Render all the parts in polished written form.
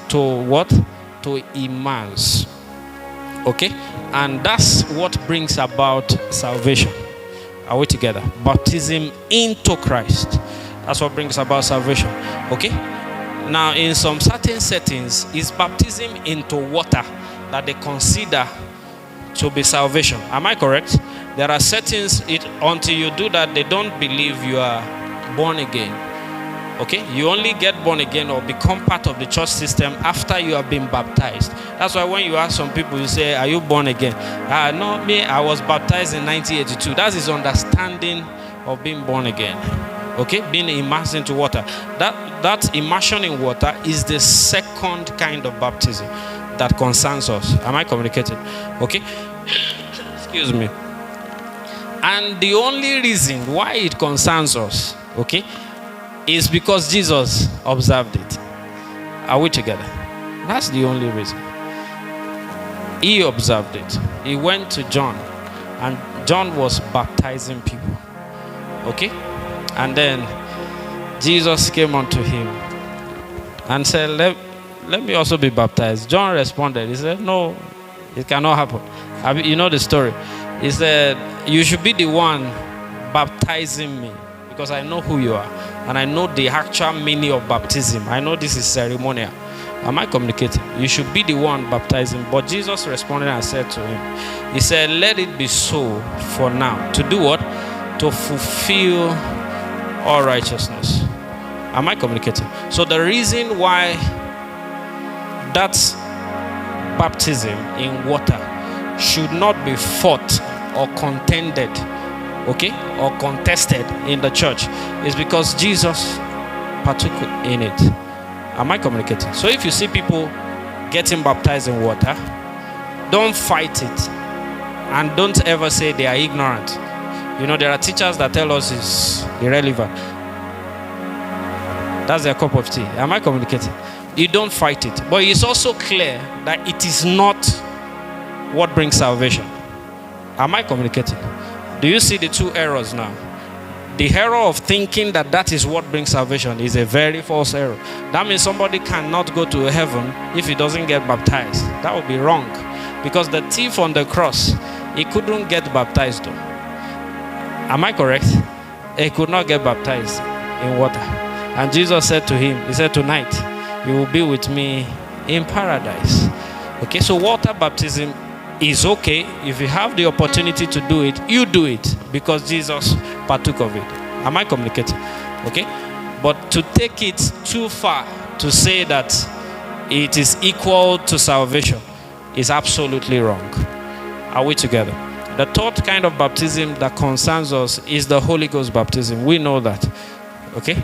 to what? To immerse. Okay? And that's what brings about salvation. Are we together? Baptism into Christ. That's what brings about salvation. Okay? Now, in some certain settings, it's baptism into water that they consider to be salvation. Am I correct? There are settings, until you do that, they don't believe you are born again. Okay? You only get born again or become part of the church system after you have been baptized. That's why when you ask some people, you say, are you born again? No, me, I was baptized in 1982. That's his understanding of being born again. Okay? Being immersed into water. That immersion in water is the second kind of baptism that concerns us. Am I communicating? Okay? Excuse me. And the only reason why it concerns us, okay, is because Jesus observed it. Are we together? That's the only reason. He observed it. He went to John, and John was baptizing people. Okay? And then Jesus came unto him and said, let me also be baptized. John responded. He said, no, it cannot happen. You know the story. He said, you should be the one baptizing me, because I know who you are. And I know the actual meaning of baptism. I know this is ceremonial. Am I communicating? You should be the one baptizing. But Jesus responded and said to him, he said, let it be so for now. To do what? To fulfill all righteousness. Am I communicating? So the reason why that's baptism in water should not be fought or contended, okay, or contested in the church is because Jesus partook in it. Am I communicating? So if you see people getting baptized in water, don't fight it, and don't ever say they are ignorant. You know, there are teachers that tell us it's irrelevant. That's their cup of tea. Am I communicating? You don't fight it. But it's also clear that it is not what brings salvation. Am I communicating? Do you see the two errors now? The error of thinking that that is what brings salvation is a very false error. That means somebody cannot go to heaven if he doesn't get baptized. That would be wrong. Because the thief on the cross, he couldn't get baptized though. Am I correct? He could not get baptized in water. And Jesus said to him, he said, tonight you will be with me in paradise. Okay, so water baptism is okay. If you have the opportunity to do it, you do it, because Jesus partook of it. Am I communicating? Okay? But to take it too far to say that it is equal to salvation is absolutely wrong. Are we together? The third kind of baptism that concerns us is the Holy Ghost baptism. We know that. Okay?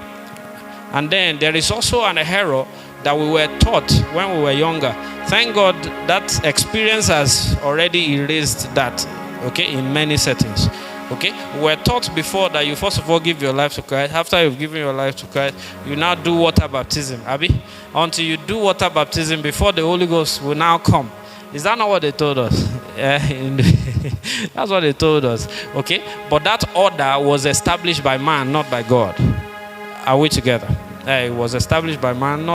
And then there is also an error that we were taught when we were younger. Thank God that experience has already erased that, okay, in many settings. Okay? We were taught before that you first of all give your life to Christ. After you've given your life to Christ, you now do water baptism. Abi? Until you do water baptism before the Holy Ghost will now come. Is that not what they told us? That's what they told us. Okay? But that order was established by man, not by God. Are we together? It was established by man, not